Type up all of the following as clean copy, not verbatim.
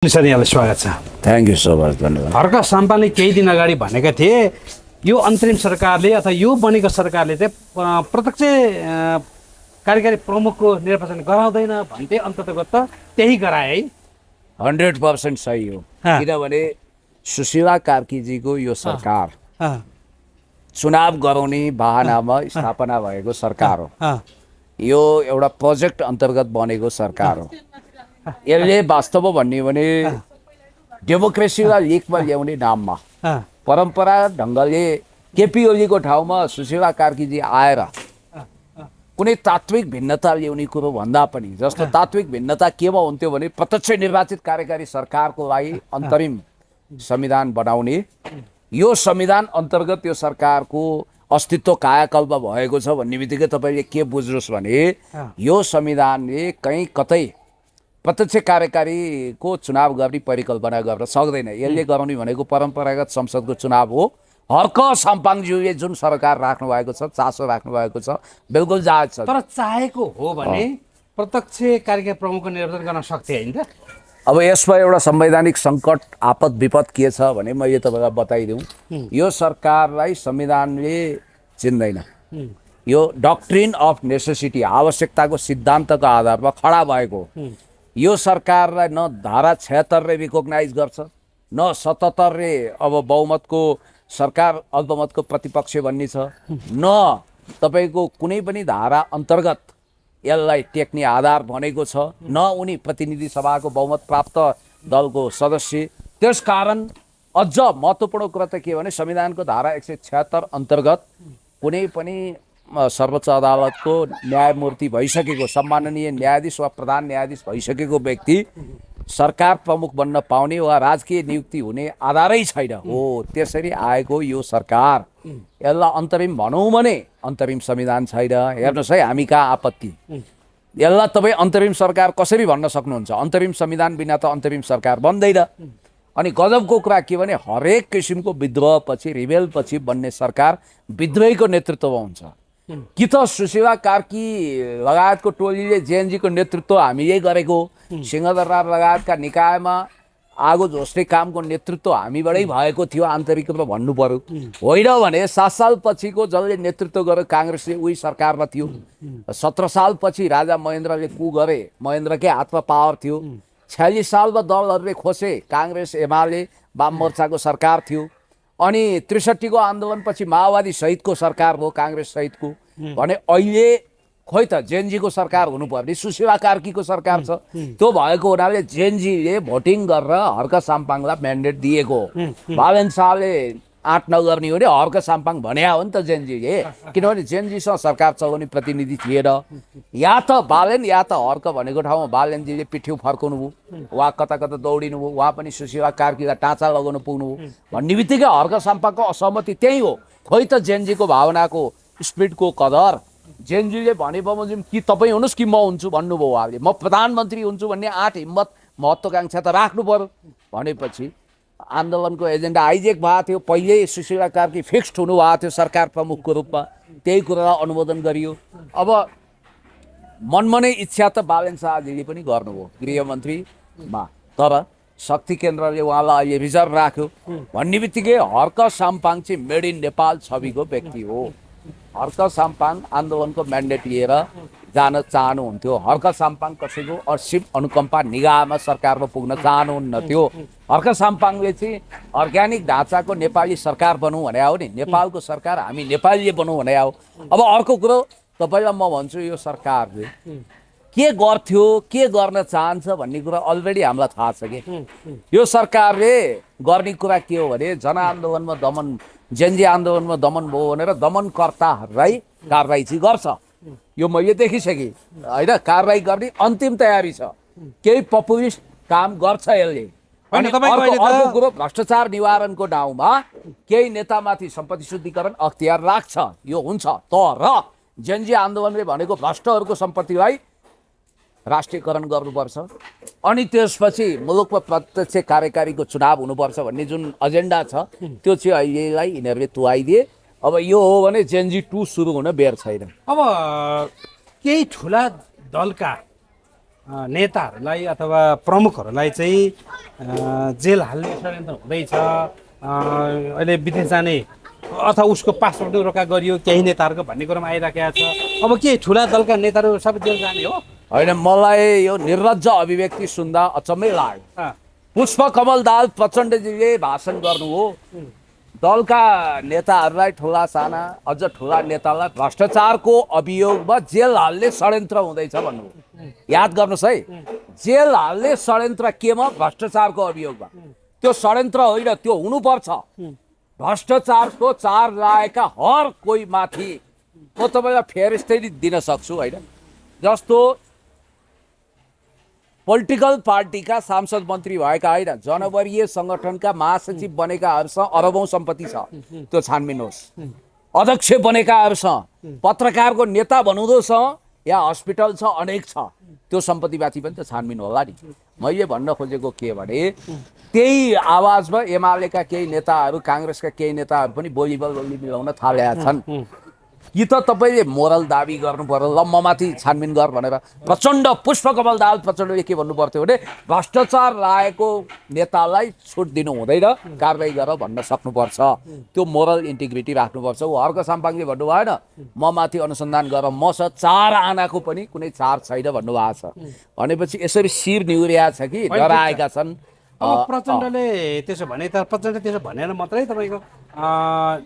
Sir यहाँलाई स्वागत छ। थ्याङ्क यू सो मच, धन्यवाद। हर्क साम्पाले केही दिन अगाडि भनेका थिए यो अन्तरिम सरकारले अथवा यो बनेको सरकारले चाहिँ प्रत्यक्ष कार्यकारी प्रमुखको निर्वाचन गराउँदैन भन्थे, अन्ततगत त्यही गराए है। 100% सही हो, किनभने सुशीला कार्कीजीको यो सरकार चुनाव गराउने बहानामा स्थापना भएको सरकार हो। यो एउटा प्रोजेक्ट अन्तर्गत बनेको सरकार हो। यसले वास्तवमा भन्ने हो भने डेमोक्रेसीलाई लिकमा ल्याउने नाममा परम्परागत ढङ्गले केपी ओलीको ठाउँमा सुशीला कार्कीजी आएर कुनै तात्विक भिन्नता ल्याउने कुरो भन्दा पनि, जस्तो तात्विक भिन्नता केमा हुन्थ्यो भने प्रत्यक्ष निर्वाचित कार्यकारी सरकारको लागि अन्तरिम संविधान बनाउने, यो संविधान अन्तर्गत यो सरकारको अस्तित्व कायाकल्प भएको छ भन्ने बित्तिकै तपाईँले के बुझ्नुहोस् भने यो संविधानले कहीँ कतै प्रत्यक्ष कार्यकारीको चुनाव गर्ने परिकल्पना गर्न सक्दैन। यसले गराउने भनेको परम्परागत संसदको चुनाव हो। हर्क साम्पाङज्यूले जुन सरकार राख्नु भएको छ, चासो राख्नु भएको छ, बिल्कुल जायज छ। तर चाहेको हो भने प्रत्यक्ष कार्यकारी प्रमुखको निर्वाचन गर्न सक्थे हैन त? अब यसमा एउटा संवैधानिक सङ्कट आपद विपद के छ भने मैले तपाईँलाई बताइदिउँ। यो सरकारलाई संविधानले चिन्दैन। यो डक्ट्रिन अफ नेसेसिटी, आवश्यकताको सिद्धान्तको आधारमा खडा भएको। यो सरकारलाई न धारा 76ले रिकग्नाइज गर्छ, न 77ले अब बहुमतको सरकार अल्पमतको प्रतिपक्ष भन्ने छ, न तपाईँको कुनै पनि धारा अन्तर्गत यसलाई टेक्ने आधार भनेको छ, न उनी प्रतिनिधि सभाको बहुमत प्राप्त दलको सदस्य। त्यसकारण अझ महत्त्वपूर्ण कुरा त के भने संविधानको धारा 176 अन्तर्गत कुनै पनि सर्वोच्च अदालतको न्यायमूर्ति भइसकेको सम्माननीय न्यायाधीश वा प्रधान न्यायाधीश भइसकेको व्यक्ति सरकार प्रमुख बन्न पाउने वा राजकीय नियुक्ति हुने आधारै छैन। हो, त्यसरी आएको यो सरकार, यसलाई अन्तरिम भनौँ भने अन्तरिम संविधान छैन। हेर्नुहोस् है, हामी कहाँ आपत्ति। यसलाई तपाईँ अन्तरिम सरकार कसरी भन्न सक्नुहुन्छ? अन्तरिम संविधान बिना त अन्तरिम सरकार बन्दैन। अनि गजबको कुरा के भने हरेक किसिमको विद्रोहपछि, रिबेलपछि बन्ने सरकार विद्रोहीको नेतृत्वमा हुन्छ। कि त सुशीला कार्की लगायतको टोलीले जेएनजीको नेतृत्व हामीले गरेको, सिंहदरबार लगायतका निकायमा आगो झोस्ने कामको नेतृत्व हामीबाटै भएको थियो आन्तरिक रूपमा भन्नु पर्यो। होइन भने 7 सालपछिको जसले नेतृत्व गर्यो काङ्ग्रेसले, उही सरकारमा थियो। 17 सालपछि राजा महेन्द्रले कु गरे, महेन्द्रकै हातमा पावर थियो। 46 सालमा दलहरूले खोसे, काङ्ग्रेस एमाले वाम मोर्चाको सरकार थियो। अनि 63को आन्दोलनपछि माओवादी सहितको सरकार हो, काङ्ग्रेस सहितको। भने अहिले खोइ त जेएनजीको सरकार हुनुपर्ने सुशीला कार्कीको सरकार छ। त्यो भएको हुनाले जेएनजीले भोटिङ गरेर हर्क साम्पाङलाई म्यान्डेट दिएको। बालेन शाहले आँट नगर्ने हो भने हर्क साम्पाङ भन्या हो नि त जेएनजीले, किनभने जेएनजीसँग सरकार चलाउने प्रतिनिधि थिएन। या त बालेन या त हर्क भनेको ठाउँमा बालेनजीले पिठ्यौ फर्काउनु भयो, वा कता कता दौडिनु भयो, उहाँ पनि सुशीला कार्कीलाई टाँचा लगाउन पुग्नुभयो भन्ने बित्तिकै हर्क साम्पाङको असहमति त्यही हो। खोइ त जेएनजीको भावनाको स्पिडको कदर जेएनजीले भने बमोजिम कि तपाईँ हुनुहोस् कि म हुन्छु भन्नुभयो। उहाँले म प्रधानमन्त्री हुन्छु भन्ने आँट हिम्मत महत्त्वाकांक्षा त राख्नु पर्यो। भनेपछि आन्दोलनको एजेन्डा हाइजेक भएको थियो। पहिल्यै सुशीला कार्की फिक्स्ड हुनुभएको थियो सरकार प्रमुखको रूपमा, त्यही कुरालाई अनुमोदन गरियो। अब मनमा नै इच्छा त बालेन शाहजीले पनि गर्नुभयो गृहमन्त्रीमा, तर शक्ति केन्द्रले उहाँलाई अहिले रिजर्भ राख्यो भन्ने बित्तिकै हर्क साम्पाङ चाहिँ मेड इन नेपाल छविको व्यक्ति हो। हर्क साम्पाङ आन्दोलनको म्यान्डेट लिएर जान चाहनुहुन्थ्यो। हर्क साम्पाङ कसैको असीम अनुकम्पा निगाहमा सरकारमा पुग्न चाहनुहुन्न थियो। हर्क साम्पाङले चाहिँ अर्ग्यानिक ढाँचाको नेपाली सरकार बनौँ भने हो नि, नेपालको सरकार हामी नेपालीले बनौँ भने हो। अब अर्को कुरो तपाईँलाई म भन्छु, यो सरकारले के गर्थ्यो, के गर्न चाहन्छ भन्ने कुरा अलरेडी हामीलाई थाहा छ कि यो सरकारले गर्ने कुरा के हो भने जनआन्दोलनमा दमन, जेएनजी आन्दोलनमा दमन भयो भनेर दमनकर्ताहरूलाई कारबाही चाहिँ गर्छ। यो मैले देखिसकेँ होइन, कारबाही गर्ने अन्तिम तयारी छ। केही पपुलिस्ट काम गर्छ यसले। अर्को कुरो भ्रष्टाचार निवारणको नाउँमा केही नेतामाथि सम्पत्ति शुद्धिकरण अख्तियार राख्छ, यो हुन्छ। तर जेएनजी आन्दोलनले भनेको भ्रष्टहरूको सम्पत्तिलाई राष्ट्रियकरण गर्नुपर्छ, अनि त्यसपछि मुलुकमा प्रत्यक्ष कार्यकारीको चुनाव हुनुपर्छ भन्ने जुन एजेन्डा छ त्यो चाहिँ अहिलेलाई यिनीहरूले तुहाइदिए। अब यो हो भने जेएनजी 2 सुरु हुन बेर छैन। अब केही ठुला दलका नेताहरूलाई अथवा प्रमुखहरूलाई चाहिँ जेल हाल्ने षड्यन्त्र हुँदैछ, अहिले विदेश जाने अथवा उसको पासपोर्ट रोका गरियो केही नेताहरूको भन्ने कुरोमा आइराखेको छ। अब के ठुला दलका नेताहरू सबै जेल जाने हो? होइन, मलाई यो निर्लज्ज अभिव्यक्ति सुन्दा अचम्मै लाग्यो। पुष्पकमल दाहाल प्रचण्डजीले भाषण गर्नु हो, दलका नेताहरूलाई ठुला साना अझ ठुला नेतालाई भ्रष्टाचारको अभियोगमा जेल हाल्ने षड्यन्त्र हुँदैछ भन्नु। याद गर्नुहोस् है, जेल हाल्ने षड्यन्त्र केमा? भ्रष्टाचारको अभियोगमा। त्यो षड्यन्त्र होइन, त्यो हुनुपर्छ। भ्रष्टाचारको चार लागेका हर कोही माथि म तपाईँलाई फेरिस्तै दिन सक्छु होइन। जस्तो पोलिटिकल पार्टीका सांसद मन्त्री भएका होइन, जनवरीय सङ्गठनका महासचिव बनेकाहरूसँग अरबौँ सम्पत्ति छ, त्यो छानबिन होस्। अध्यक्ष बनेकाहरूसँग, पत्रकारको नेता बनाउँदोसँग या हस्पिटल छ, अनेक छ, त्यो सम्पत्तिमाथि पनि त छानबिन होला नि। मैले भन्न खोजेको के भने त्यही आवाजमा एमालेका केही नेताहरू, काङ्ग्रेसका केही नेताहरू पनि बोली मिलाउन थालेका छन्। कि त तपाईँले मोरल दाबी गर्नु पर्यो, ल म माथि छानबिन गर भनेर। प्रचण्ड, पुष्पकमल दाहाल प्रचण्डले के भन्नु पर्थ्यो भने भ्रष्टाचार लागेको नेतालाई छुट दिनु हुँदैन, कारबाही गर भन्न सक्नुपर्छ। त्यो मोरल इन्टिग्रिटी राख्नुपर्छ। ऊ हर्क साम्पाङले भन्नु भएन म माथि अनुसन्धान गर, मसँग 4 आनाको पनि कुनै चार छैन भन्नुभएको छ। भनेपछि यसरी शिर निहुरिया छ कि डराएका छन्। प्रचण्डले त्यसो भने त प्रचण्डले त्यसो भनेर मात्रै तपाईँको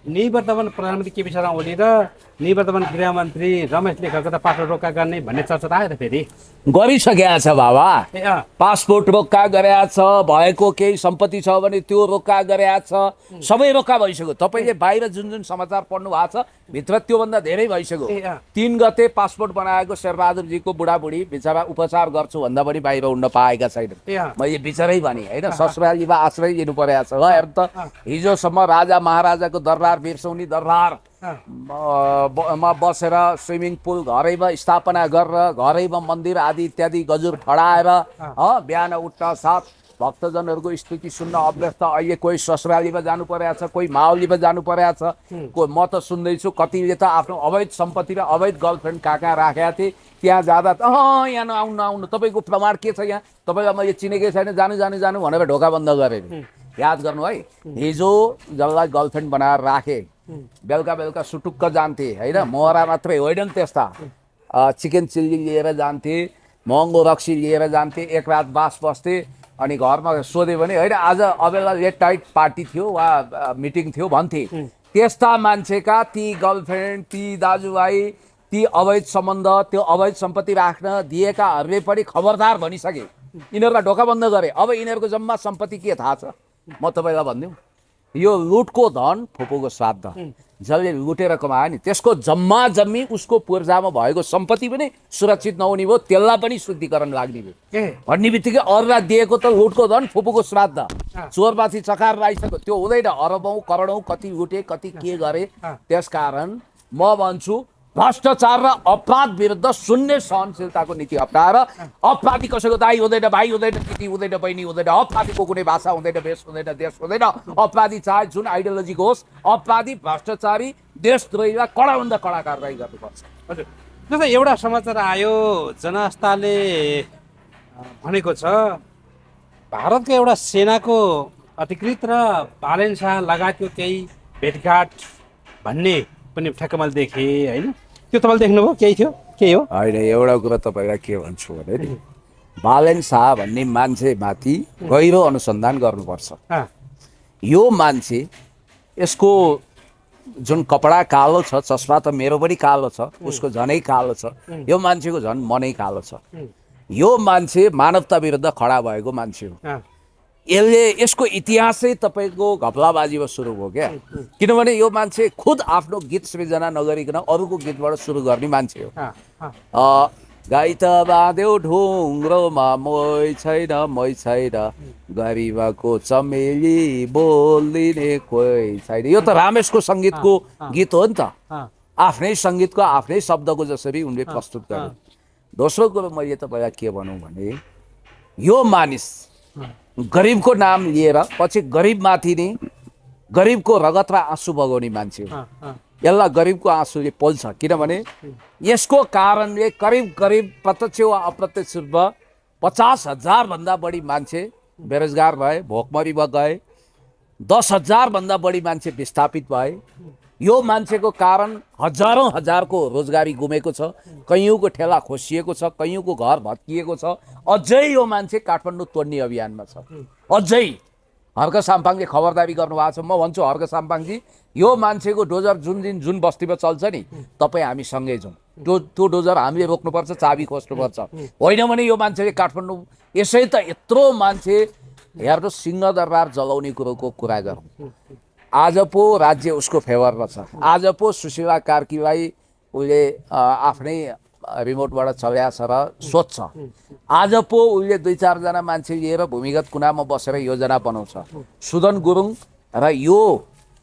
निवर्तमान प्रधानमन्त्री केपी शर्मा ओली र निवर्तमान गृहमन्त्री रमेश लेखकको त पासपोर्ट रोका गर्ने भन्ने चर्चा त आयो त फेरि। गरिसकेका छ बाबा, पासपोर्ट रोक्का गरेका छ, भएको केही सम्पत्ति छ भने त्यो रोक्का गरेका छ, सबै रोक्का भइसक्यो। तपाईँले बाहिर जुन जुन समाचार पढ्नु भएको छ भित्र त्योभन्दा धेरै भइसक्यो। 3 गते पासपोर्ट बनाएको शेरबहादुरजीको बुढाबुढी बिचरा उपचार गर्छु भन्दा पनि बाहिर उड्न पाएका छैनन्। मैले बिचरै भने होइन, ससुरालीमा आश्रय लिनु परेको छ। ल हेर्नु त, हिजोसम्म राजा महाराजाको दरबार बिर्सौनी दरबारमा बसेर स्विमिङ पुल घरैमा स्थापना गरेर घरैमा मन्दिर आदि इत्यादि गजुर फडाएर बिहान उठ्न साथ भक्तजनहरूको स्तुति सुन्न अभ्यस्त। अहिले कोही ससुरालीमा जानु परेको छ, कोही माओलीमा जानु परेको छ, कोही म त सुन्दैछु कतिले त आफ्नो अवैध सम्पत्ति र अवैध गर्लफ्रेन्ड कहाँ कहाँ राखेका थिए, त्यहाँ जाँदा यहाँ नआउनु तपाईँको प्रमाण के छ, यहाँ तपाईँलाई मैले चिनेकै छैन, जानु जानु जानु भनेर ढोका बन्द गरे। याद गर्नु है, हिजो जसलाई गर्लफ्रेन्ड बनाएर राखे बेलुका बेलुका सुटुक्क जान्थे होइन, मोहरा मात्रै होइन त्यस्ता, चिकन चिल्ली लिएर जान्थे, महँगो रक्सी लिएर जान्थे, एक रात बास बस्थे। अनि घरमा सोधे भने होइन आज अबेला लेट नाइट पार्टी थियो वा मिटिङ थियो भन्थे। त्यस्ता मान्छेका ती गर्लफ्रेन्ड, ती दाजुभाइ, ती अवैध सम्बन्ध, त्यो अवैध सम्पत्ति राख्न दिएकाहरूले पनि खबरदार भनिसके, यिनीहरूलाई ढोका बन्द गरे। अब यिनीहरूको जम्मा सम्पत्ति के थाहा छ म तपाईँलाई भनिदिउँ, यो लुटको धन फुपूको श्राद्ध, जसले लुटेर कमायो नि त्यसको जम्मा जम्मी उसको पूर्जामा भएको सम्पत्ति पनि सुरक्षित नहुने भयो, त्यसलाई पनि शुद्धिकरण लाग्ने भयो भन्ने बित्तिकै अरूलाई दिएको त लुटको धन फुपूको श्राद्ध, चोरमाथि चकार राखिसक्यो, त्यो हुँदैन। अरबौँ करोडौँ कति लुटे कति के गरे। त्यसकारण म भन्छु भ्रष्टाचार र अपराध विरुद्ध शून्य सहनशीलताको नीति अप्नाएर अपराधी कसैको दाइ हुँदैन, भाइ हुँदैन, केटी हुँदैन, बहिनी हुँदैन, अपराधीको कुनै भाषा हुँदैन, भेष हुँदैन, देश हुँदैन। अपराधी चाहे जुन आइडियोलोजीको होस्, अपराधी भ्रष्टाचारी देशद्रोहीलाई कडाभन्दा कडा कारबाही गर्नुपर्छ। हजुर, जस्तै एउटा समाचार आयो, जनहस्ताले भनेको छ भारतको एउटा सेनाको अधिकृत र बालेन शाह लगायतको केही भेटघाट भन्ने पनि ठ्याक्क मैले देखेँ होइन। त्यो तपाईँले देख्नुभयो केही थियो के हो? होइन, एउटा कुरा तपाईँलाई के भन्छु भने नि, बालेन शाह भन्ने मान्छेमाथि गहिरो अनुसन्धान गर्नुपर्छ। यो मान्छे, यसको जुन कपडा कालो छ, चस्मा त मेरो पनि कालो छ, उसको झनै कालो छ, यो मान्छेको झन् मनै कालो छ। यो मान्छे मानवता विरुद्ध खडा भएको मान्छे हो। यसको इतिहासै तपाईँको घपलाबाजीमा सुरु भयो क्या, किनभने यो मान्छे खुद आफ्नो गीत सृजना नगरिकन अरूको गीतबाट सुरु गर्ने मान्छे हो। गाई त बाँध्यो ढुङ्ग्रोमा मै छैन, गरिबको चमेली बोलिदिने कोही छैन। यो त रामेशको सङ्गीतको गीत हो नि त, आफ्नै सङ्गीतको आफ्नै शब्दको जसरी उनले प्रस्तुत गरे। दोस्रो कुरो मैले तपाईँलाई के भनौँ भने, यो मानिस गरिबको नाम लिएर पछि गरिबमाथि नै गरिबको रगत र आँसु बगाउने मान्छे हो। यसलाई गरिबको आँसुले पोल्छ, किनभने यसको कारणले करिब करिब प्रत्यक्ष वा अप्रत्यक्ष रूपमा 50,000 भन्दा बढी मान्छे बेरोजगार भए, भोकमरीमा गए, 10,000 भन्दा बढी मान्छे विस्थापित भए। यो मान्छेको कारण हजारौं हजारको रोजगारी गुमेको छ, कैयौँको ठेला खोसिएको छ, कैयौँको घर भत्किएको छ। अझै यो मान्छे काठमाडौँ तोड्ने अभियानमा छ। अझै हर्क साम्पाङले खबरदारी गर्नुभएको छ। म भन्छु हर्क साम्पाङजी, यो मान्छेको डोजर जुन बस्तीमा चल्छ नि, तपाईँ हामी सँगै जाउँ। त्यो डोजर हामीले रोक्नुपर्छ, चाबी खोज्नुपर्छ। होइन भने यो मान्छेले काठमाडौँ यसै त यत्रो मान्छे हेर्नु सिंहदरबार जलाउने कुरोको कुरा गरौँ। आज पो राज्य उसको फेभरमा छ। आज पो सुशीला कार्कीलाई उसले आफ्नै रिमोटबाट चलाएछ र सोध्छ। आज पो उसले 2-4 जना मान्छे लिएर भूमिगत कुनामा बसेर योजना बनाउँछ। सुदन गुरुङ र यो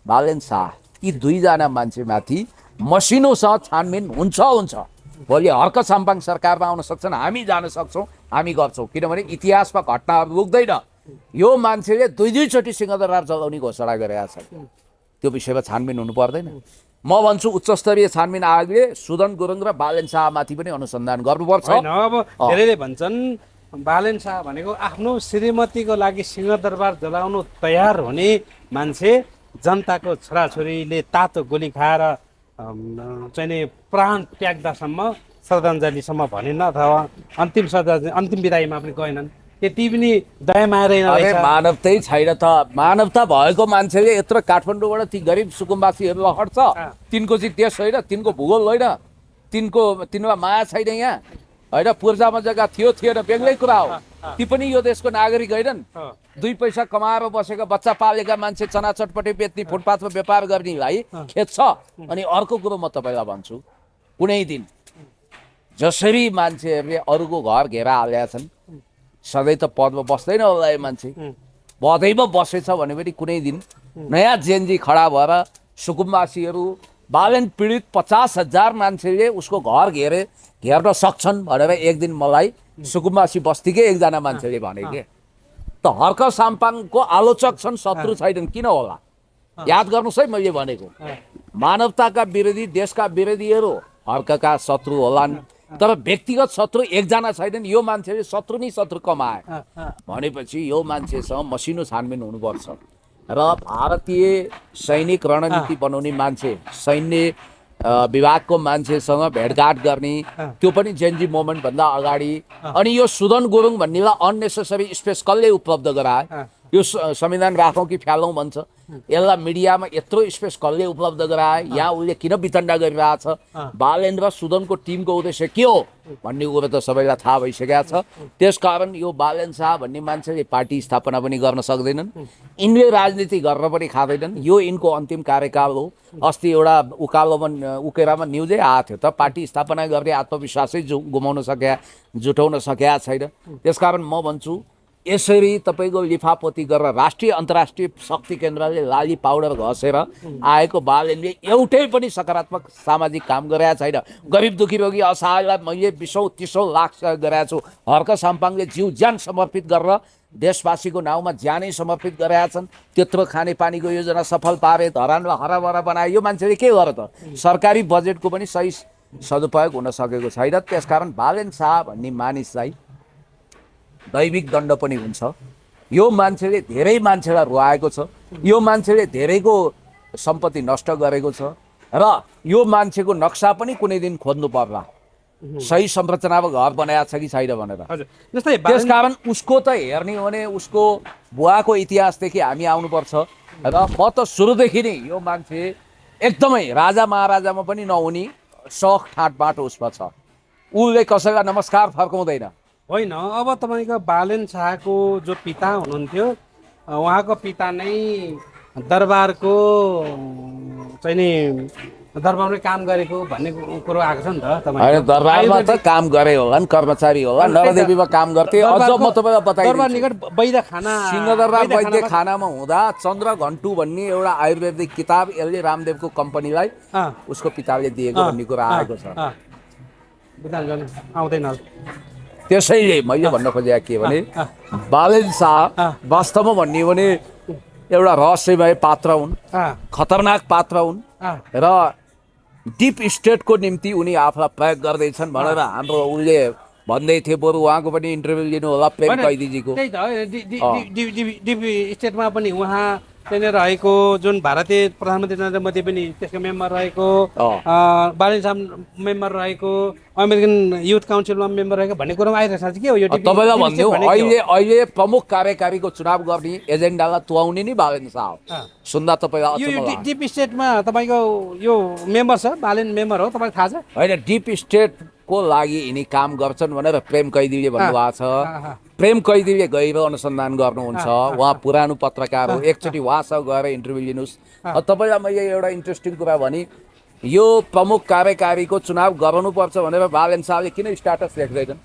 बालेन शाह, यी 2 जना मान्छेमाथि मसिनोसँग छानबिन हुन्छ। भोलि हर्क साम्पाङ सरकारमा आउन सक्छन्, हामी जान सक्छौँ, हामी गर्छौँ। किनभने इतिहासमा घटनाहरू लुक्दैन। यो मान्छेले 2 चोटि सिंहदरबार जलाउने घोषणा गरेका छन्। त्यो विषयमा छानबिन हुनु पर्दैन? म भन्छु उच्च स्तरीय छानबिन आयोगले सुदन गुरुङ र बालेन शाहमाथि पनि अनुसन्धान गर्नुपर्छ। अब धेरैले भन्छन् बालेन शाह भनेको आफ्नो श्रीमतीको लागि सिंहदरबार जलाउनु तयार हुने मान्छे, जनताको छोराछोरीले तातो गोली खाएर चाहिँ नि प्राण त्याग्दासम्म श्रद्धाञ्जलीसम्म भनेन, अथवा अन्तिम विदाईमा पनि गएनन्। त्यति पनि दया माया रहेन। मानवतै छैन त। मानवता भएको मान्छेले यत्रो काठमाडौँबाट ती गरिब सुकुम्बासीहरूलाई हट्छ। तिनको चाहिँ देश होइन, तिनको भूगोल होइन, तिनमा माया छैन यहाँ होइन। पूर्जामा जग्गा थिएन, बेग्लै कुरा हो। ती पनि यो देशको नागरिक होइनन्। 2 पैसा कमाएर बसेका बच्चा पालेका मान्छे चना चटपटी बेच्ने, फुटपाथमा व्यापार गर्नेलाई खेद्छ। अनि अर्को कुरो म तपाईँलाई भन्छु, कुनै दिन जसरी मान्छेहरूले अरूको घर घेरा हालेका छन्, सधैँ त पदमा बस्दैन होला यो मान्छे। पदैमा बसेछ भने पनि कुनै दिन नयाँ जेनजी खडा भएर सुकुम्बासीहरू, बालेन पीडित 50,000 मान्छेले उसको घर घेर्न सक्छन् भनेर एक दिन मलाई सुकुम्बासी बस्तीकै एकजना मान्छेले भने के। त हर्क साम्पाङको आलोचक छन्, शत्रु छैनन्, किन होला? याद गर्नुहोस् है मैले भनेको। मानवताका विरोधी, देशका विरोधीहरू हर्कका शत्रु होलान्, तर व्यक्तिगत शत्रु एकजना छैनन्। यो मान्छेले शत्रु नै शत्रु कमाए भनेपछि यो मान्छेसँग मसिनो छानबिन हुनुपर्छ। र भारतीय सैनिक रणनीति बनाउने मान्छे, सैन्य विभागको मान्छेसँग भेटघाट गर्ने, त्यो पनि जेनजी मोमेन्ट भन्दा अगाडि। अनि यो सुदन गुरुङ भन्नेलाई अननेसेसरी स्पेस कसले उपलब्ध गराए? यो संविधान राखौँ कि फ्यालौँ भन्छ। यसलाई मिडियामा यत्रो स्पेस कसले उपलब्ध गराए? यहाँ उसले किन वितण्डा गरिरहेछ? बालेन र सुदनको टिमको उद्देश्य के हो भन्ने कुरो त सबैलाई थाहा भइसकेको छ। त्यसकारण यो बालेन शाह भन्ने मान्छेले पार्टी स्थापना पनि गर्न सक्दैनन्, यिनले राजनीति गर्न पनि खाँदैनन्। यो यिनको अन्तिम कार्यकाल हो। अस्ति एउटा उकेरामा न्युजै आएको थियो त, पार्टी स्थापना गर्ने आत्मविश्वासै गुमाउन सके, जुटाउन सकेका छैन। त्यसकारण म भन्छु यसरी तपाईँको लिफापोती गरेर राष्ट्रिय अन्तर्राष्ट्रिय शक्ति केन्द्रले लाली पाउडर घसेर आएको बालेनले एउटै पनि सकारात्मक सामाजिक काम गरेका छैन। गरिब दुखी रोगी असहायलाई मैले 20-30 लाख गरेका छु। हर्क साम्पाङले जिउ ज्यान समर्पित गरेर देशवासीको नाउँमा ज्यानै समर्पित गरेका छन्। त्यत्रो खानेपानीको योजना सफल पारे, धरानलाई हराभरा बनाए। यो मान्छेले के गर्यो त? सरकारी बजेटको पनि सही सदुपयोग हुन सकेको छैन। त्यसकारण बालेन शाह भन्ने मानिसलाई दैविक दण्ड पनि हुन्छ। यो मान्छेले धेरै मान्छेलाई रुवाएको छ। यो मान्छेले धेरैको सम्पत्ति नष्ट गरेको छ र यो मान्छेको नक्सा पनि कुनै दिन खोज्नु पर्ला, सही संरचनामा घर बनाएको छ कि छैन भनेर। त्यसकारण उसको त हेर्ने हो भने उसको बुवाको इतिहासदेखि हामी आउनुपर्छ। र म त सुरुदेखि नै यो मान्छे एकदमै राजा महाराजामा पनि नहुने सख ठाँटबाट उसमा छ। उसले कसैलाई नमस्कार फर्काउँदैन। होइन, अब तपाईँको बालेन शाहको जो पिता हुनुहुन्थ्यो, उहाँको पिता नै दरबारको चाहिँ नि दरबारमै काम गरेको भन्ने कुरो आएको छ नि त। होइन, दरबारमा त काम गरे होला नि, कर्मचारी होला, नरदेवीमा काम गर्थे। अझ म तपाईँलाई बताइदिन्छु, दरबार निकट वैद्यखाना, सिंहदरबार वैद्यखानामा हुँदा चन्द्र घन्टु भन्ने एउटा आयुर्वेदिक किताब यसले रामदेवको कम्पनीलाई उसको पिताले दिएको भन्ने कुरा आएको छ। आउँदैन। त्यसैले मैले भन्न खोजेको के भने बालेन शाह वास्तवमा भन्ने भने एउटा रहस्यमय पात्र हुन्, खतरनाक पात्र हुन् र डिप स्टेटको निम्ति उनी आफूलाई प्रयोग गर्दैछन् भनेर हाम्रो उसले भन्दै थिए, बरु उहाँको पनि इन्टरभ्यू लिनु होला प्रेम होइन, कैदीजीको। त्यही त डिपी स्टेटमा पनि उहाँ त्यहाँनिर रहेको जुन भारतीय प्रधानमन्त्री नरेन्द्र मोदी पनि त्यसको मेम्बर रहेको, बालिन मेम्बर रहेको, अमेरिकन युथ काउन्सिलमा मेम्बर रहेको भन्ने कुरामा आइरहेको छ के हो यो तपाईँलाई भनिदिउँ, अहिले प्रमुख कार्यकारीको चुनाव गर्ने एजेन्डालाई तुहाउने नि बालेन शाह हो। सुन्दा तपाईँलाई यो अचम्म लाग्छ। डिप स्टेटमा तपाईँको यो मेम्बर छ, बालेन मेम्बर हो, तपाईँलाई थाहा छ? होइन, डिप स्टेटको लागि यिनी काम गर्छन् भनेर प्रेम कैदीले भन्नुभएको छ। प्रेम कैदीले गएर अनुसन्धान गर्नुहुन्छ, उहाँ पुरानो पत्रकार हो, एकचोटि उहाँसँग गएर इन्टरभ्यू लिनुहोस्। तपाईँलाई मैले एउटा इन्ट्रेस्टिङ कुरा भने, यो प्रमुख कार्यकारीको चुनाव गराउनुपर्छ भनेर बालेन शाहले किन स्ट्याटस लेख्दैनन्,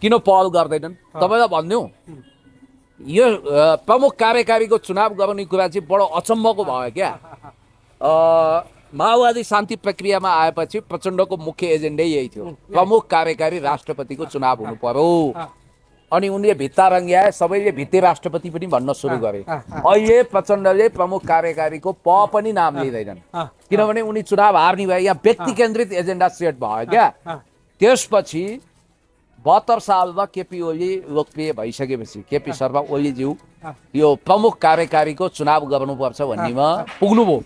किन पहल गर्दैनन्? तपाईँलाई भनिदिउँ, यो प्रमुख कार्यकारीको चुनाव गराउने कुरा चाहिँ बडो अचम्मको भयो क्या। माओवादी शान्ति प्रक्रियामा आएपछि प्रचण्डको मुख्य एजेन्डै यही थियो, प्रमुख कार्यकारी राष्ट्रपतिको चुनाव हुनु पर्यो। अनि उनले भित्ता रङ्ग्याए, सबैले भित्ते राष्ट्रपति पनि भन्न सुरु गरे। अहिले प्रचण्डले प्रमुख कार्यकारीको पनि नाम लिँदैनन्, किनभने उनी चुनाव हार्ने भए। यहाँ व्यक्ति केन्द्रित एजेन्डा सेट भयो क्या। त्यसपछि 72 सालमा केपी ओली लोकप्रिय भइसकेपछि केपी शर्मा ओलीज्यू यो प्रमुख कार्यकारीको चुनाव गर्नुपर्छ भन्नेमा पुग्नुभयो।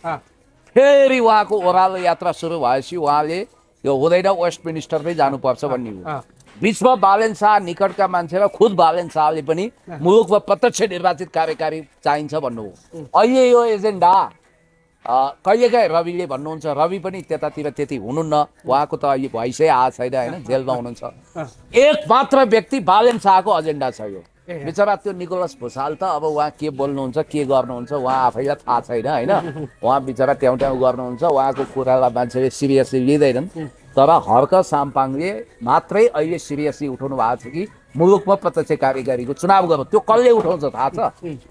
फेरि उहाँको ओह्रालो यात्रा सुरु भएपछि उहाँले यो हुँदैन, वेस्ट मिनिस्टरमै जानुपर्छ भन्ने हो। बिचमा बालेन शाह निकटका मान्छे र खुद बालेन शाहले पनि मुलुकमा प्रत्यक्ष निर्वाचित कार्यकारी चाहिन्छ भन्नुभयो। अहिले यो एजेन्डा कहिलेकाहीँ रविले भन्नुहुन्छ, रवि पनि त्यतातिर त्यति हुनुहुन्न, उहाँको त अहिले भइसै आएको छैन होइन, जेलमा हुनुहुन्छ। एक मात्र व्यक्ति बालेन शाहको एजेन्डा छ यो। बिचरा त्यो निकोलस भुसाल त अब उहाँ के बोल्नुहुन्छ, के गर्नुहुन्छ उहाँ आफैलाई थाहा छैन होइन। उहाँ बिचरा ट्याउ ट्याउ गर्नुहुन्छ, उहाँको कुरालाई मान्छेले सिरियसली लिँदैनन्। तर हर्क साम्पाङले मात्रै अहिले सिरियसली उठाउनु भएको छ कि मुलुकमा प्रत्यक्ष कार्यकारीको चुनाव गर्नु। त्यो कसले उठाउँछ थाहा छ?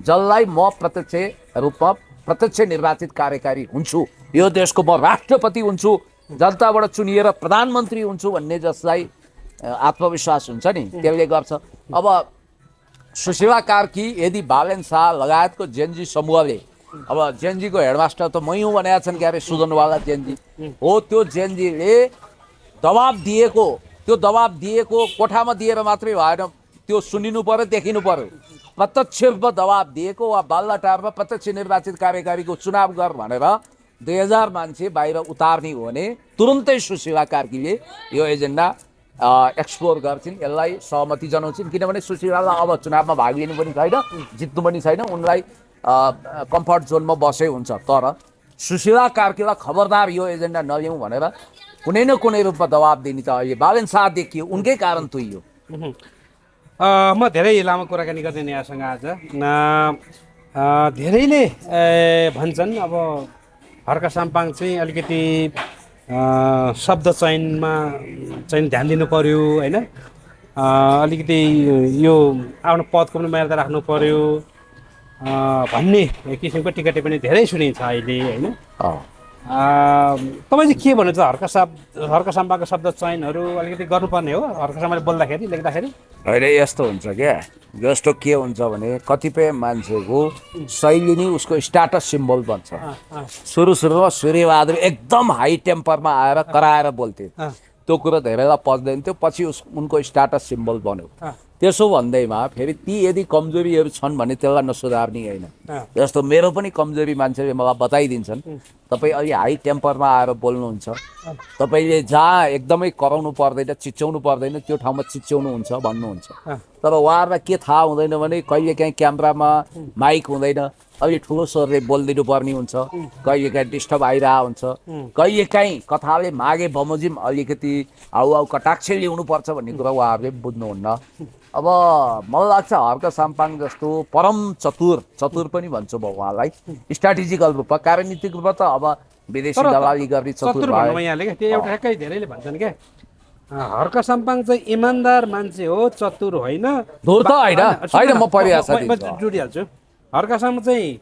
जसलाई म प्रत्यक्ष रूपमा प्रत्यक्ष निर्वाचित कार्यकारी हुन्छु, यो देशको म राष्ट्रपति हुन्छु, जनताबाट चुनिएर प्रधानमन्त्री हुन्छु भन्ने जसलाई आत्मविश्वास हुन्छ नि, त्यसले गर्छ। अब सुशीला कार्की यदि बालेन शाह लगायतको जेनजी समूहले, अब जेनजीको हेडमास्टर त मै हुँ भनेका छन् क्यारे, सुजनवाला जेनजी हो, त्यो जेनजीले दबाब दिएको कोठामा दिएर मात्रै भएन, त्यो सुनिनु पर्यो, देखिनु पर्यो। प्रत्यक्ष रूपमा दबाब दिएको वा बाल्लाटारमा प्रत्यक्ष निर्वाचित कार्यकारीको चुनाव गर भनेर 2000 मान्छे बाहिर उतार्ने हो भने तुरुन्तै सुशीला कार्कीले यो एजेन्डा एक्सप्लोर गर्छिन्, यसलाई सहमति जनाउँछिन्। किनभने सुशीलालाई अब चुनावमा भाग लिनु पनि छैन, जित्नु पनि छैन, उनलाई कम्फर्ट जोनमा बसै हुन्छ। तर सुशीला कार्कीलाई खबरदार यो एजेन्डा नलिउँ भनेर कुनै न कुनै रूपमा दबाब दिने त अहिले बालेन शाह देखियो, उनकै कारण तुइयो। म धेरै लामो कुराकानी गर्दैन यहाँसँग आज। धेरैले भन्छन् अब हर्क साम्पाङ चाहिँ अलिकति शब्द चयनमा चाहिँ ध्यान दिनु पर्यो होइन, अलिकति यो आफ्नो पदको पनि मर्यादा राख्नु पर्यो भन्ने किसिमको टिका टिप्पणी धेरै सुनिन्छ अहिले होइन। तपाईँ चाहिँ के भन्नुहुन्छ? हर्क साम्पाङको शब्द चयनहरू अलिकति गर्नुपर्ने हो हर्क साम्पाङले बोल्दाखेरि, लेख्दाखेरि? होइन, यस्तो हुन्छ क्या, जस्तो के हुन्छ भने कतिपय मान्छेको शैली नै उसको स्ट्याटस सिम्बल बन्छ। सुरुमा सूर्यबहादुर एकदम हाई टेम्परमा आएर कराएर बोल्थे, त्यो कुरो धेरैलाई पच्दैन थियो, पछि उनको स्ट्याटस सिम्बल बन्यो। त्यसो भन्दैमा फेरि ती यदि कमजोरीहरू छन् भने त्यसलाई नसुधार्ने होइन। जस्तो मेरो पनि कमजोरी मान्छेले मलाई बताइदिन्छन्, तपाईँ अलि हाई टेम्परमा आएर बोल्नुहुन्छ, तपाईँले जहाँ एकदमै कराउनु पर्दैन, चिच्याउनु पर्दैन, त्यो ठाउँमा चिच्याउनुहुन्छ भन्नुहुन्छ। तर उहाँहरूलाई के थाहा हुँदैन भने कहिलेकाहीँ क्यामेरामा माइक हुँदैन, अलि ठुलो स्वरले बोलिदिनु पर्ने हुन्छ, कहिलेकाहीँ डिस्टर्ब आइरहेको हुन्छ, कहिलेकाहीँ कथाले मागे बमोजिम अलिकति हाउ कटाक्ष ल्याउनुपर्छ भन्ने कुरा उहाँहरूले बुझ्नुहुन्न। अब मलाई लाग्छ हर्क साम्पाङ जस्तो परम चतुर पनि भन्छु म उहाँलाई, स्ट्राटेजिकल रूपमा, कार्यनीतिक रूपमा त अब विदेशी दलाली गर्ने चतुर भयो यहाँले क्या। त्यो एउटा ठ्याक्कै धेरैले भन्छन् क्या, हर्क साम्पाङ चाहिँ इमान्दार मान्छे हो, चतुर होइन, धुर त होइन, म परिभाषा जोडिहाल्छु। हर्क साम्पाङ चाहिँ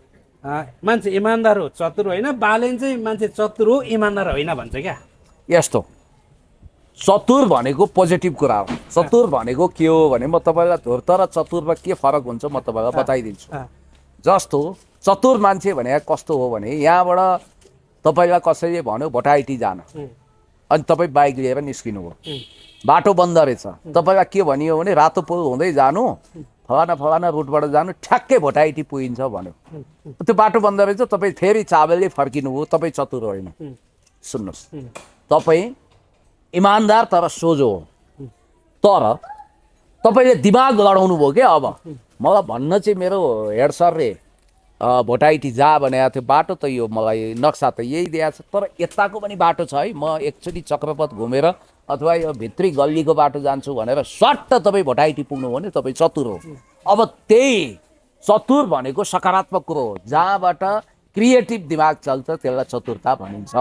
मान्छे इमान्दार हो, चतुर होइन, बालेन चाहिँ मान्छे चतुर हो, इमान्दार होइन भन्छ क्या। यस्तो चतुर भनेको पोजिटिभ कुरा हो। चतुर भनेको के हो भने म तपाईँलाई धुर्त र चतुरमा के फरक हुन्छ म तपाईँलाई बताइदिन्छु। जस्तो चतुर मान्छे भने कस्तो हो भने, यहाँबाट तपाईँलाई कसैले भन्यो भोटाइटी जान, अनि तपाईँ बाइक लिएर निस्किनु हो, बाटो बन्द रहेछ, तपाईँलाई के भनियो भने रातो पुल हुँदै जानु, फलाना रुटबाट जानु, ठ्याक्कै भोटाइटी पुगिन्छ भन्यो। त्यो बाटो बन्द रहेछ, तपाईँ फेरि चाबेलले फर्किनु हो, तपाईँ चतुर होइन। सुन्नुहोस्, तपाईँ इमान्दार तर सोझो हो, तर तपाईँले दिमाग लडाउनु भयो क्या। अब मलाई भन्न चाहिँ मेरो हेड सरले भोटाइटी जा भनेको थियो, बाटो त यो मलाई नक्सा त यही दिएको छ, तर यताको पनि बाटो छ है, म एकचोटि चक्रपथ घुमेर अथवा यो भित्री गल्लीको बाटो जान्छु भनेर सट्ट तपाईँ भोटाइटी पुग्नु भने तपाईँ चतुर हो। अब त्यही चतुर भनेको सकारात्मक कुरो हो, जहाँबाट क्रिएटिभ दिमाग चल्छ त्यसलाई चतुरता भनिन्छ,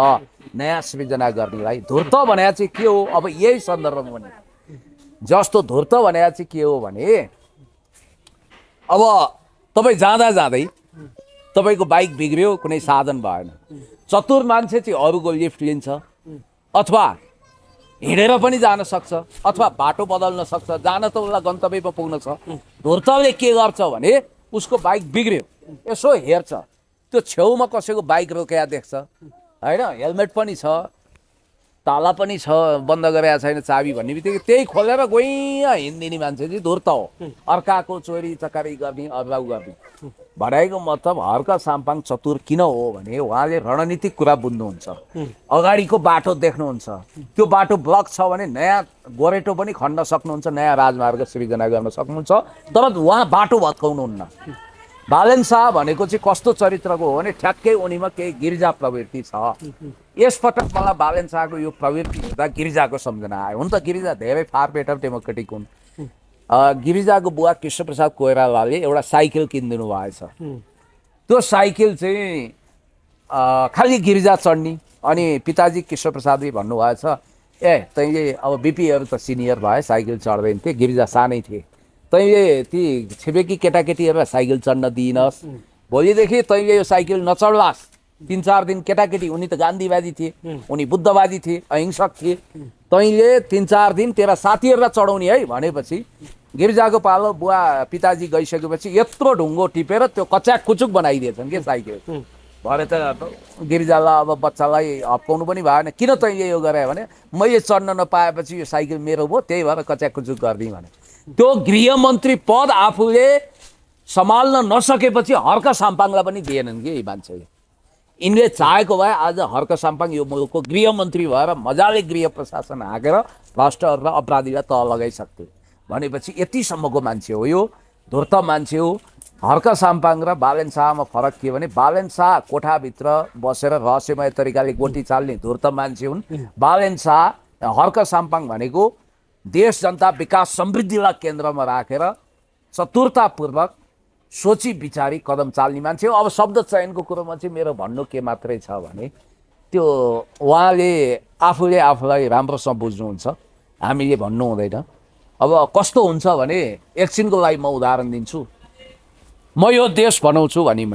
नयाँ सृजना गर्नेलाई। धूर्त भनेको चाहिँ के हो, अब यही सन्दर्भमा भने जस्तो धूर्त भनेको चाहिँ के हो भने अब तपाईँ जाँदा जाँदै तपाईँको बाइक बिग्रियो, कुनै साधन भएन, चतुर मान्छे चाहिँ अरूको लिफ्ट लिन्छ, अथवा हिँडेर पनि जान सक्छ, अथवा बाटो बदल्न सक्छ, जान त उसलाई गन्तव्यमा पुग्न छ। धूर्तले के गर्छ भने उसको बाइक बिग्रियो, यसो हेर्छ, त्यो छेउमा कसैको बाइक रोकेर देख्छ होइन, हेलमेट पनि छ, ताला पनि छ, बन्द गरेको छैन चाबी भन्ने बित्तिकै त्यही खोलेर गइँ हिँडिदिने मान्छे चाहिँ धूर्त हो। अर्काको चोरी चकारी गर्ने, अब्राउ गर्ने भनेको मतलब हर्क साम्पाङ चतुर किन हो भने उहाँले रणनीतिक कुरा बुझ्नुहुन्छ। अगाडिको बाटो देख्नुहुन्छ, त्यो बाटो ब्लक छ भने नयाँ गोरेटो पनि खन्न सक्नुहुन्छ, नयाँ राजमार्ग सृजना गर्न सक्नुहुन्छ, तर उहाँ बाटो भत्काउनुहुन्न। बालेन शाह भनेको चाहिँ कस्तो चरित्रको हो भने ठ्याक्कै उनीमा केही गिरिजा प्रवृत्ति छ। यसपटक मलाई बालेन शाहको यो प्रवृत्ति हुँदा गिरिजाको सम्झना आयो। हुन त गिरिजा धेरै फार बेटर डेमोक्रेटिक हुन्। गिरिजाको बुवा कृष्णप्रसाद कोइरालाले एउटा साइकल किनिदिनु भएछ, त्यो साइकल चाहिँ खालि गिरिजा चढ्ने, अनि पिताजी कृष्णप्रसादले भन्नुभएछ ए तैँले अब बिपीहरू त सिनियर भए साइकल चढ्दैन थिए, गिरिजा सानै थिए, तैँले ती छिमेकी केटाकेटीहरूलाई साइकल चढ्न दिइनस्, भोलिदेखि तैँले यो साइकल नचढ्लास्। 3-4 दिन केटाकेटी, उनी त गान्धीवादी थिए, उनी बुद्धवादी थिए, अहिंसक थिए, तैँले 3-4 दिन तेरा साथीहरूलाई चढाउने है भनेपछि गिरिजाको पालो बुवा पिताजी गइसकेपछि यत्रो ढुङ्गो टिपेर त्यो कच्याक कुचुक बनाइदिएछन् के साइकल। भरे त गिरिजालाई अब बच्चालाई हप्काउनु पनि भएन, किन तैँले यो गरे भने मैले चढ्न नपाएपछि यो साइकल मेरो भयो, त्यही भएर कच्याक कुचुक गरिदिएँ भने। त्यो गृहमन्त्री पद आफूले सम्हाल्न नसकेपछि हर्क साम्पाङलाई पनि दिएनन् कि मान्छेले। यिनले चाहेको भए आज हर्क साम्पाङ यो मुलुकको गृहमन्त्री भएर मजाले गृह प्रशासन हाँकेर भ्रष्टहरू र अपराधीलाई तल लगाइसक्थे। भनेपछि यतिसम्मको मान्छे हो यो, धूर्त मान्छे हो। हर्क साम्पाङ र बालेन शाहमा फरक के भने बालेन शाह कोठाभित्र बसेर रहस्यमय तरिकाले गोटी चाल्ने धूर्त मान्छे हुन्। बालेन शाह हर्क साम्पाङ भनेको देश जनता विकास समृद्धिलाई केन्द्रमा राखेर चतुरतापूर्वक सोची विचारी कदम चाल्ने मान्छे हो। अब शब्द चयनको कुरोमा चाहिँ मेरो भन्नु के मात्रै छ भने त्यो उहाँले आफूले आफूलाई राम्रोसँग बुझ्नुहुन्छ, हामीले भन्नु हुँदैन। अब कस्तो हुन्छ भने एकछिनको लागि म उदाहरण दिन्छु। म यो देश बनाउँछु भने म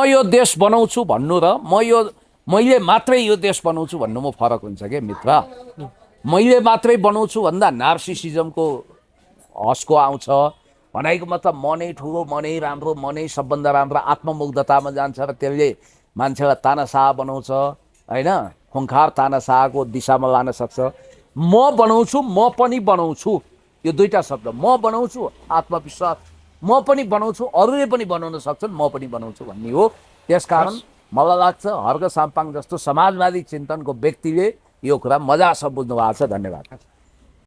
यो देश बनाउँछु भन्नु र मैले मात्रै यो देश बनाउँछु भन्नुमा फरक हुन्छ क्या मित्र। मैले मात्रै बनाउँछु भन्दा नार्सिसिजमको हस्को आउँछ, भनाइको मतलब म नै ठुलो, म नै राम्रो, म नै सबभन्दा राम्रो आत्ममुग्धतामा जान्छ र त्यसले मान्छेलाई तानाशाह बनाउँछ होइन, खुङ्खार तानाशाहको दिशामा लान सक्छ। म बनाउँछु, म पनि बनाउँछु, यो दुईटा शब्द, म बनाउँछु आत्मविश्वास, म पनि बनाउँछु, अरूले पनि बनाउन सक्छन्, म पनि बनाउँछु भन्ने हो। त्यसकारण मलाई लाग्छ हर्क साम्पाङ जस्तो समाजवादी चिन्तनको व्यक्तिले यो कुरा मजासँग बुझ्नु भएको छ। धन्यवाद।